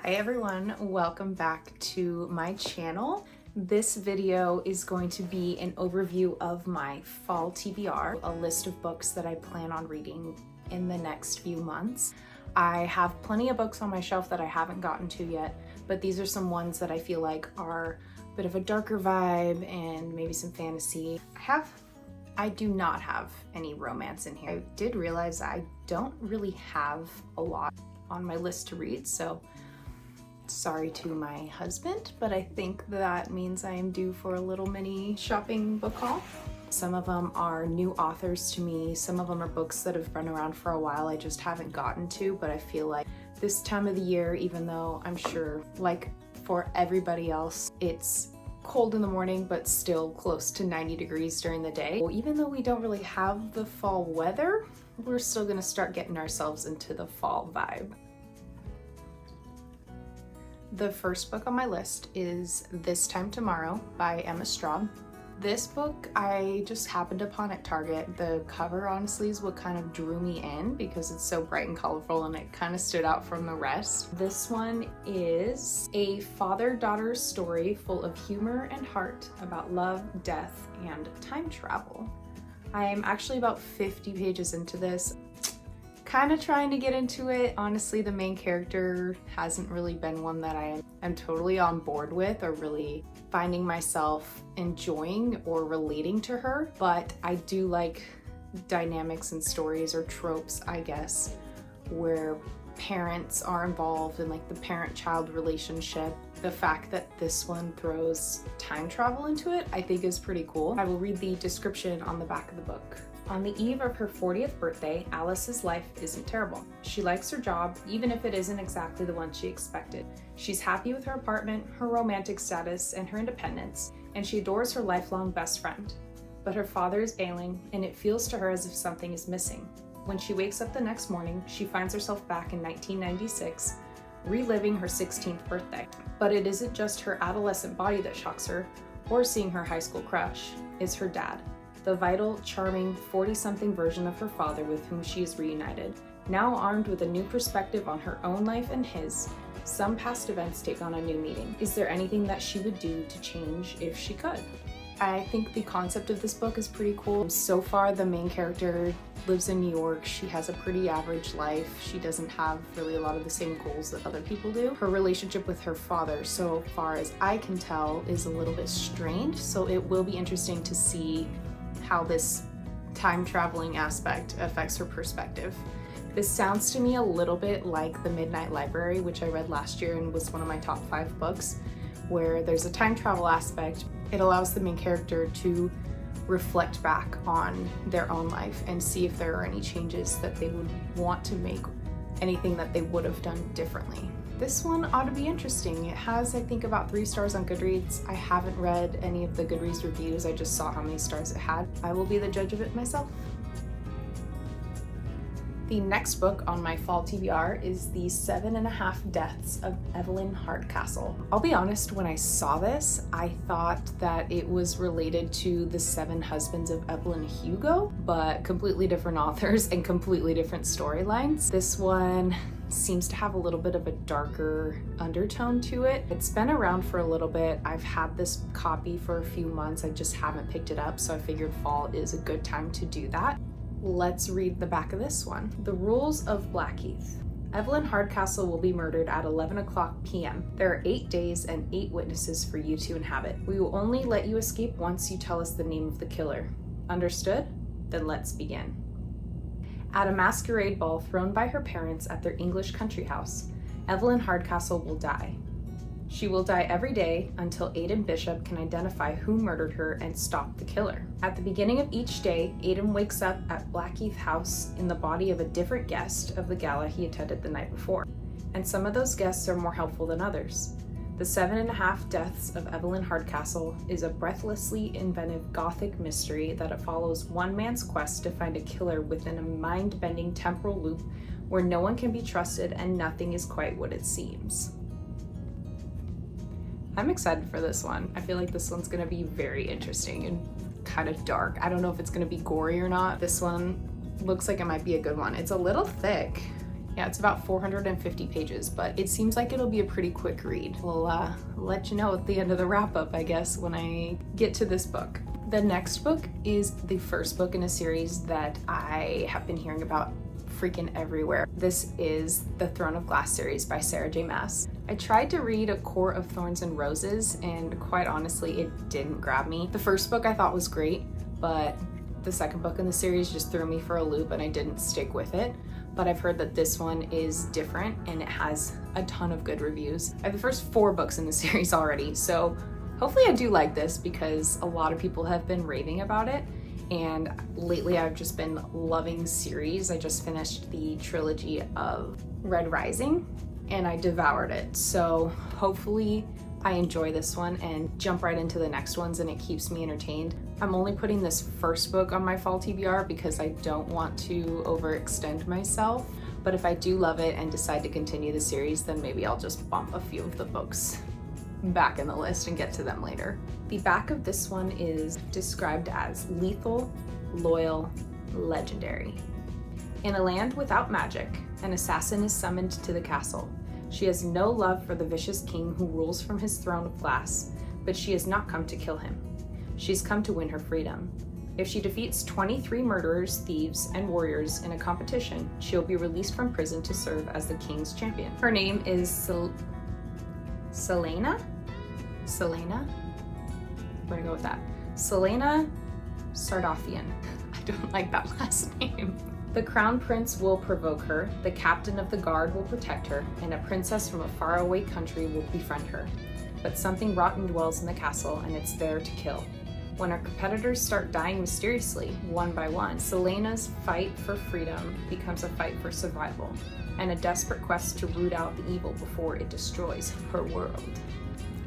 Hi everyone, welcome back to my channel. This video is going to be an overview of my fall TBR, a list of books that I plan on reading in the next few months. I have plenty of books on my shelf that I haven't gotten to yet, but these are some ones that I feel like are a bit of a darker vibe and maybe some fantasy. I do not have any romance in here. I did realize I don't really have a lot on my list to read, so sorry to my husband, but I think that means I am due for a little mini shopping book haul. Some of them are new authors to me, some of them are books that have been around for a while I just haven't gotten to, but I feel like this time of the year, even though I'm sure like for everybody else, it's cold in the morning but still close to 90 degrees during the day. Even though we don't really have the fall weather, we're still gonna start getting ourselves into the fall vibe. The first book on my list is This Time Tomorrow by Emma Straub. This book I just happened upon at Target. The cover honestly is what kind of drew me in because it's so bright and colorful and it kind of stood out from the rest. This one is a father-daughter story full of humor and heart about love, death, and time travel. I'm actually about 50 pages into this. Kind of trying to get into it. Honestly, the main character hasn't really been one that I am totally on board with or really finding myself enjoying or relating to her, but I do like dynamics and stories or tropes, I guess, where parents are involved in like the parent-child relationship. The fact that this one throws time travel into it, I think is pretty cool. I will read the description on the back of the book. On the eve of her 40th birthday, Alice's life isn't terrible. She likes her job, even if it isn't exactly the one she expected. She's happy with her apartment, her romantic status, and her independence, and she adores her lifelong best friend. But her father is ailing, and it feels to her as if something is missing. When she wakes up the next morning, she finds herself back in 1996, reliving her 16th birthday. But it isn't just her adolescent body that shocks her, or seeing her high school crush. It's her dad, the vital, charming 40-something version of her father with whom she is reunited. Now armed with a new perspective on her own life and his, some past events take on a new meaning. Is there anything that she would do to change if she could? I think the concept of this book is pretty cool. So far, the main character lives in New York. She has a pretty average life. She doesn't have really a lot of the same goals that other people do. Her relationship with her father, so far as I can tell, is a little bit strained. So it will be interesting to see how this time traveling aspect affects her perspective. This sounds to me a little bit like The Midnight Library, which I read last year and was one of my top 5 books, where there's a time travel aspect. It allows the main character to reflect back on their own life and see if there are any changes that they would want to make, anything that they would have done differently. This one ought to be interesting. It has, I think, about 3 stars on Goodreads. I haven't read any of the Goodreads reviews. I just saw how many stars it had. I will be the judge of it myself. The next book on my fall TBR is The 7.5 Deaths of Evelyn Hardcastle. I'll be honest, when I saw this, I thought that it was related to The 7 Husbands of Evelyn Hugo, but completely different authors and completely different storylines. This one seems to have a little bit of a darker undertone to it. It's been around for a little bit. I've had this copy for a few months. I just haven't picked it up, so I figured fall is a good time to do that. Let's read the back of this one. The Rules of Blackheath. Evelyn Hardcastle will be murdered at 11 o'clock p.m. There are 8 days and 8 witnesses for you to inhabit. We will only let you escape once you tell us the name of the killer. Understood? Then let's begin. At a masquerade ball thrown by her parents at their English country house, Evelyn Hardcastle will die. She will die every day until Aidan Bishop can identify who murdered her and stop the killer. At the beginning of each day, Aidan wakes up at Blackheath House in the body of a different guest of the gala he attended the night before. And some of those guests are more helpful than others. The 7.5 Deaths of Evelyn Hardcastle is a breathlessly inventive gothic mystery that follows one man's quest to find a killer within a mind-bending temporal loop where no one can be trusted and nothing is quite what it seems. I'm excited for this one. I feel like this one's gonna be very interesting and kind of dark. I don't know if it's gonna be gory or not. This one looks like it might be a good one. It's a little thick. Yeah, it's about 450 pages, but it seems like it'll be a pretty quick read. We'll let you know at the end of the wrap-up, I guess, when I get to this book. The next book is the first book in a series that I have been hearing about freaking everywhere. This is the Throne of Glass series by Sarah J. Maas. I tried to read A Court of Thorns and Roses, and quite honestly, it didn't grab me. The first book I thought was great, but the second book in the series just threw me for a loop and I didn't stick with it. But I've heard that this one is different and it has a ton of good reviews. I have the first 4 books in the series already, so hopefully I do like this because a lot of people have been raving about it. And lately I've just been loving series. I just finished the trilogy of Red Rising and I devoured it. So hopefully I enjoy this one and jump right into the next ones and it keeps me entertained. I'm only putting this first book on my fall TBR because I don't want to overextend myself. But if I do love it and decide to continue the series, then maybe I'll just bump a few of the books back in the list and get to them later. The back of this one is described as lethal, loyal, legendary. In a land without magic, an assassin is summoned to the castle. She has no love for the vicious king who rules from his throne of glass, but she has not come to kill him. She's come to win her freedom. If she defeats 23 murderers, thieves, and warriors in a competition, she'll be released from prison to serve as the king's champion. Her name is Selena? We're gonna go with that. Selena Sardothien. I don't like that last name. The crown prince will provoke her, the captain of the guard will protect her, and a princess from a faraway country will befriend her. But something rotten dwells in the castle, and it's there to kill. When her competitors start dying mysteriously, one by one, Selena's fight for freedom becomes a fight for survival, and a desperate quest to root out the evil before it destroys her world.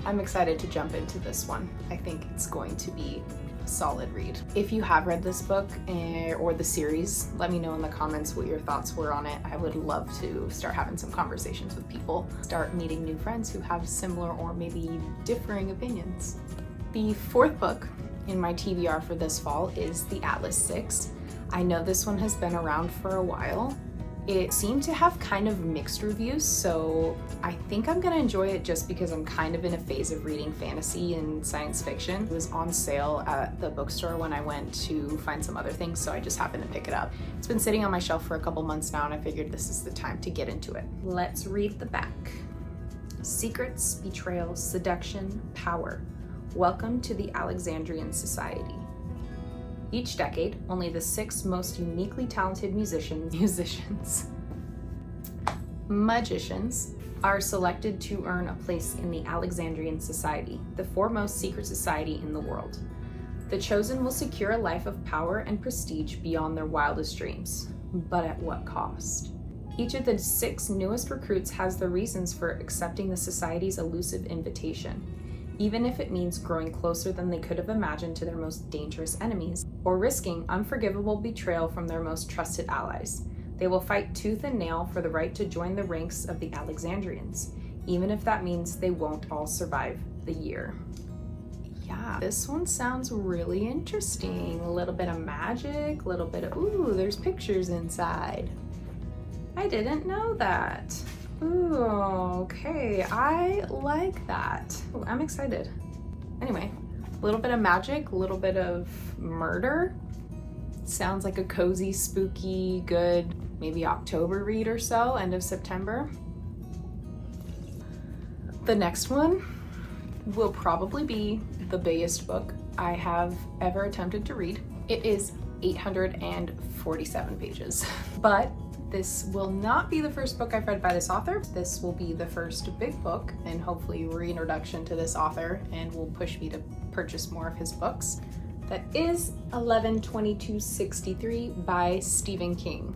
I'm excited to jump into this one. I think it's going to be a solid read. If you have read this book or the series, let me know in the comments what your thoughts were on it. I would love to start having some conversations with people, start meeting new friends who have similar or maybe differing opinions. The 4th book in my TBR for this fall is The Atlas 6. I know this one has been around for a while. It seemed to have kind of mixed reviews, so I think I'm gonna enjoy it just because I'm kind of in a phase of reading fantasy and science fiction. It was on sale at the bookstore when I went to find some other things, so I just happened to pick it up. It's been sitting on my shelf for a couple months now and I figured this is the time to get into it. Let's read the back. Secrets, betrayal, seduction, power. Welcome to the Alexandrian Society. Each decade, only the 6 most uniquely talented magicians are selected to earn a place in the Alexandrian Society, the foremost secret society in the world. The chosen will secure a life of power and prestige beyond their wildest dreams, but at what cost? Each of the 6 newest recruits has their reasons for accepting the society's elusive invitation, even if it means growing closer than they could have imagined to their most dangerous enemies, or risking unforgivable betrayal from their most trusted allies. They will fight tooth and nail for the right to join the ranks of the Alexandrians, even if that means they won't all survive the year. Yeah, this one sounds really interesting. A little bit of magic, a little bit of, ooh, there's pictures inside. I didn't know that. Ooh, okay, I like that. Ooh, I'm excited. Anyway, a little bit of magic, a little bit of murder. Sounds like a cozy, spooky, good, maybe October read or so, end of September. The next one will probably be the biggest book I have ever attempted to read. It is 847 pages, but this will not be the first book I've read by this author. This will be the first big book and hopefully reintroduction to this author and will push me to purchase more of his books. That is 11/22/63 by Stephen King.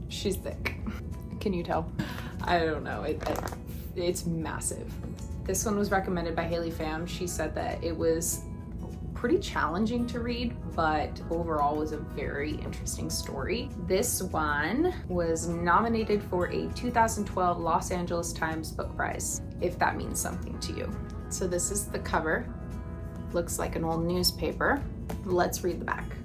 She's thick. Can you tell? I don't know, it's massive. This one was recommended by Haley Pham. She said that it was pretty challenging to read, but overall was a very interesting story. This one was nominated for a 2012 Los Angeles Times Book Prize, if that means something to you. So this is the cover. Looks like an old newspaper. Let's read the back.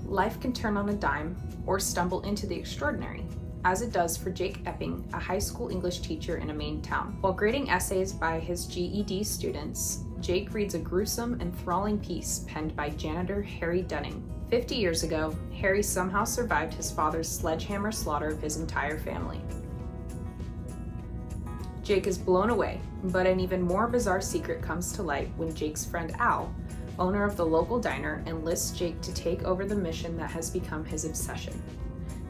Life can turn on a dime or stumble into the extraordinary. as it does for Jake Epping, a high school English teacher in a Maine town. While grading essays by his GED students, Jake reads a gruesome, enthralling piece penned by janitor Harry Dunning. 50 years ago, Harry somehow survived his father's sledgehammer slaughter of his entire family. Jake is blown away, but an even more bizarre secret comes to light when Jake's friend Al, owner of the local diner, enlists Jake to take over the mission that has become his obsession: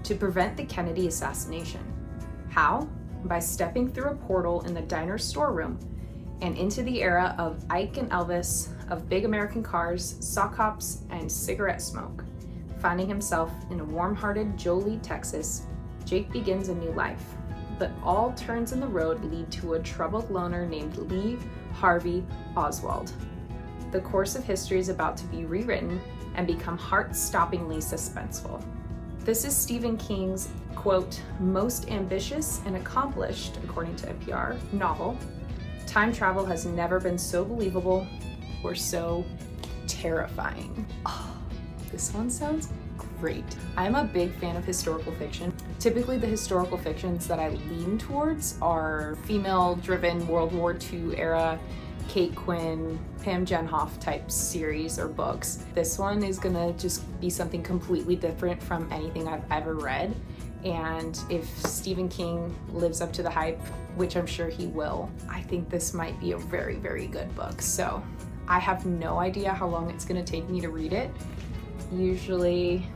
to prevent the Kennedy assassination. How? By stepping through a portal in the diner's storeroom and into the era of Ike and Elvis, of big American cars, sock hops, and cigarette smoke. Finding himself in warm-hearted Jolie, Texas, Jake begins a new life. But all turns in the road lead to a troubled loner named Lee Harvey Oswald. The course of history is about to be rewritten and become heart-stoppingly suspenseful. This is Stephen King's, quote, most ambitious and accomplished, according to TBR, novel. Time travel has never been so believable or so terrifying. Oh, this one sounds great. I'm a big fan of historical fiction. Typically the historical fictions that I lean towards are female-driven World War II era, Kate Quinn, Pam Jenhoff type series or books. This one is gonna just be something completely different from anything I've ever read. And if Stephen King lives up to the hype, which I'm sure he will, I think this might be a very, very good book. So I have no idea how long it's gonna take me to read it. Usually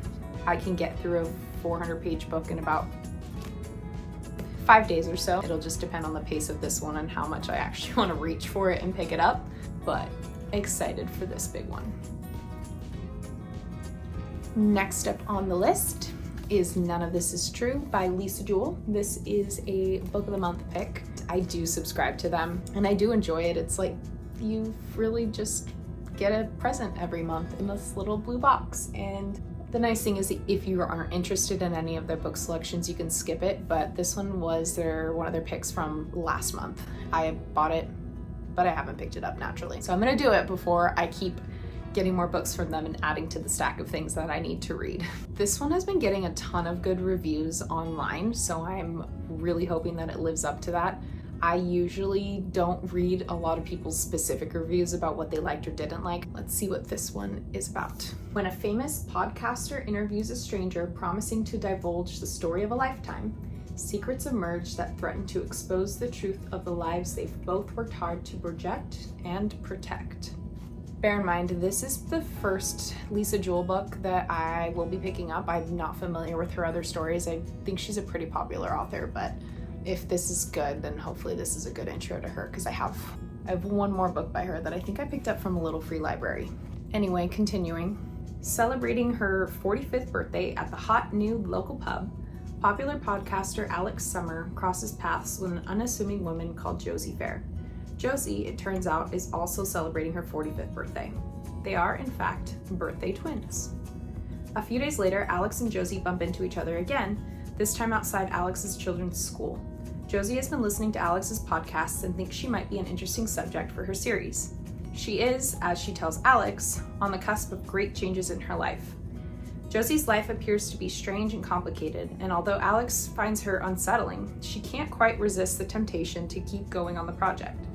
I can get through a 400-page book in about 5 days or so. It'll just depend on the pace of this one and how much I actually want to reach for it and pick it up, but excited for this big one. Next up on the list is None of This Is True by Lisa Jewell. This is a book of the month pick. I do subscribe to them and I do enjoy it. It's like you really just get a present every month in this little blue box. And the nice thing is that if you aren't interested in any of their book selections, you can skip it, but this one was one of their picks from last month. I bought it, but I haven't picked it up naturally. So I'm gonna do it before I keep getting more books from them and adding to the stack of things that I need to read. This one has been getting a ton of good reviews online, so I'm really hoping that it lives up to that. I usually don't read a lot of people's specific reviews about what they liked or didn't like. Let's see what this one is about. When a famous podcaster interviews a stranger promising to divulge the story of a lifetime, secrets emerge that threaten to expose the truth of the lives they've both worked hard to project and protect. Bear in mind, this is the first Lisa Jewell book that I will be picking up. I'm not familiar with her other stories. I think she's a pretty popular author, but if this is good, then hopefully this is a good intro to her, because I have one more book by her that I think I picked up from a little free library. Anyway, continuing. Celebrating her 45th birthday at the hot new local pub, popular podcaster Alex Summer crosses paths with an unassuming woman called Josie Fair. Josie, it turns out, is also celebrating her 45th birthday. They are, in fact, birthday twins. A few days later, Alex and Josie bump into each other again, this time outside Alex's children's school. Josie has been listening to Alex's podcasts and thinks she might be an interesting subject for her series. She is, as she tells Alex, on the cusp of great changes in her life. Josie's life appears to be strange and complicated, and although Alex finds her unsettling, she can't quite resist the temptation to keep going on the project.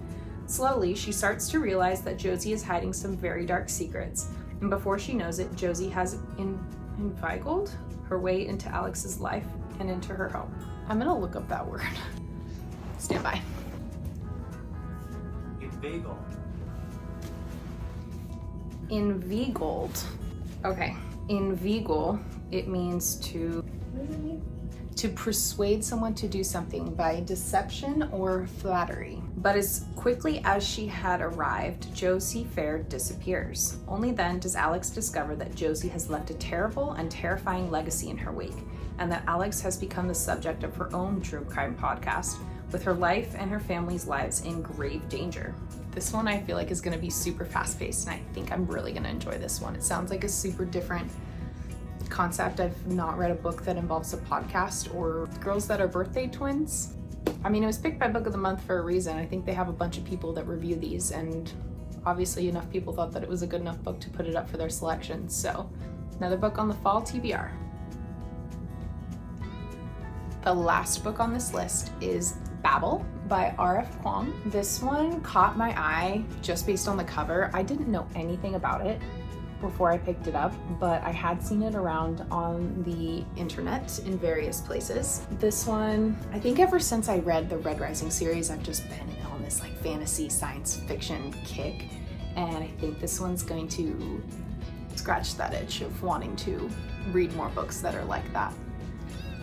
Slowly, she starts to realize that Josie is hiding some very dark secrets, and before she knows it, Josie has inveigled her way into Alex's life and into her home. I'm gonna look up that word. Stand by. Inveigle. Inveigled. Okay. Inveigle, it means to persuade someone to do something by deception or flattery. But as quickly as she had arrived, Josie Fair disappears. Only then does Alex discover that Josie has left a terrible and terrifying legacy in her wake, and that Alex has become the subject of her own true crime podcast, with her life and her family's lives in grave danger. This one I feel like is gonna be super fast-paced, and I think I'm really gonna enjoy this one. It sounds like a super different concept. I've not read a book that involves a podcast or girls that are birthday twins. I mean, it was picked by Book of the Month for a reason. I think they have a bunch of people that review these, and obviously enough people thought that it was a good enough book to put it up for their selections. So another book on the fall TBR. The last book on this list is Babel by R.F. Kuang. This one caught my eye just based on the cover. I didn't know anything about it before I picked it up, but I had seen it around on the internet in various places. This one, I think ever since I read the Red Rising series, I've just been on this like fantasy science fiction kick, and I think this one's going to scratch that itch of wanting to read more books that are like that.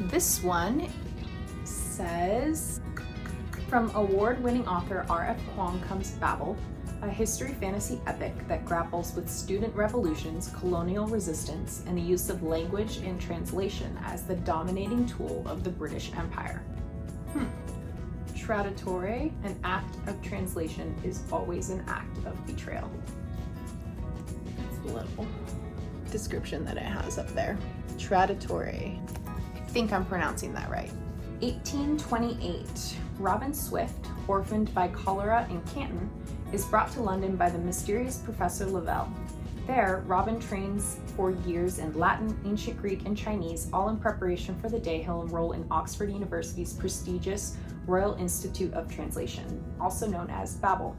This one says, from award-winning author R.F. Kuang comes Babel, a history fantasy epic that grapples with student revolutions, colonial resistance, and the use of language and translation as the dominating tool of the British Empire. Traditore, an act of translation, is always an act of betrayal. That's the little description that it has up there. Traditore. I think I'm pronouncing that right. 1828. Robin Swift, orphaned by cholera in Canton, is brought to London by the mysterious Professor Lavelle. There, Robin trains for years in Latin, ancient Greek, and Chinese, all in preparation for the day he'll enroll in Oxford University's prestigious Royal Institute of Translation, also known as Babel.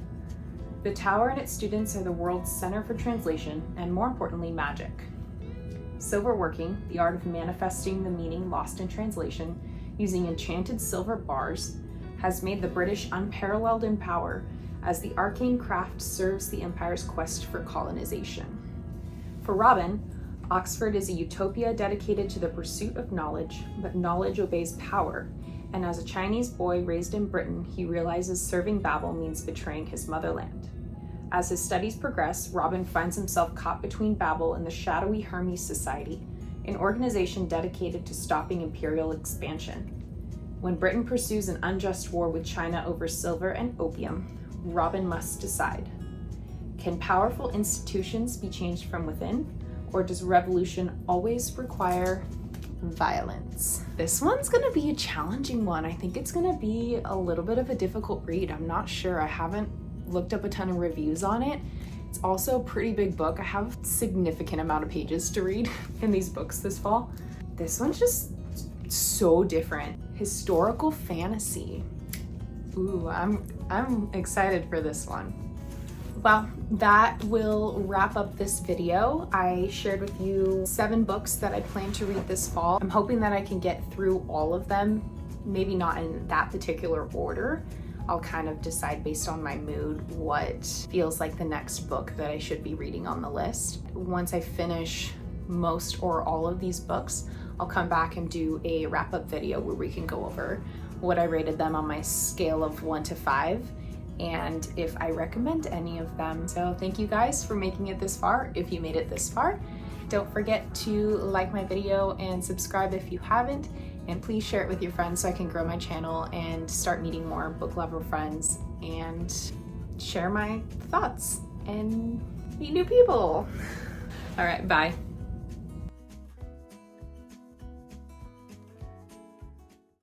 The tower and its students are the world's center for translation, and more importantly, magic. Silverworking, the art of manifesting the meaning lost in translation, using enchanted silver bars, has made the British unparalleled in power as the arcane craft serves the Empire's quest for colonization. For Robin, Oxford is a utopia dedicated to the pursuit of knowledge, but knowledge obeys power, and as a Chinese boy raised in Britain, he realizes serving Babel means betraying his motherland. As his studies progress, Robin finds himself caught between Babel and the shadowy Hermes Society, an organization dedicated to stopping imperial expansion. When Britain pursues an unjust war with China over silver and opium, Robin must decide. Can powerful institutions be changed from within, or does revolution always require violence? This one's gonna be a challenging one. I think it's gonna be a little bit of a difficult read. I'm not sure. I haven't looked up a ton of reviews on it. It's also a pretty big book. I have a significant amount of pages to read in these books this fall. This one's just so different. Historical fantasy. Ooh, I'm excited for this one. Well, that will wrap up this video. I shared with you 7 books that I plan to read this fall. I'm hoping that I can get through all of them, maybe not in that particular order. I'll kind of decide based on my mood what feels like the next book that I should be reading on the list. Once I finish most or all of these books, I'll come back and do a wrap-up video where we can go over what I rated them on my scale of 1 to 5 and if I recommend any of them. So thank you guys for making it this far. If you made it this far, don't forget to like my video and subscribe if you haven't, and please share it with your friends so I can grow my channel and start meeting more book lover friends and share my thoughts and meet new people. All right, bye.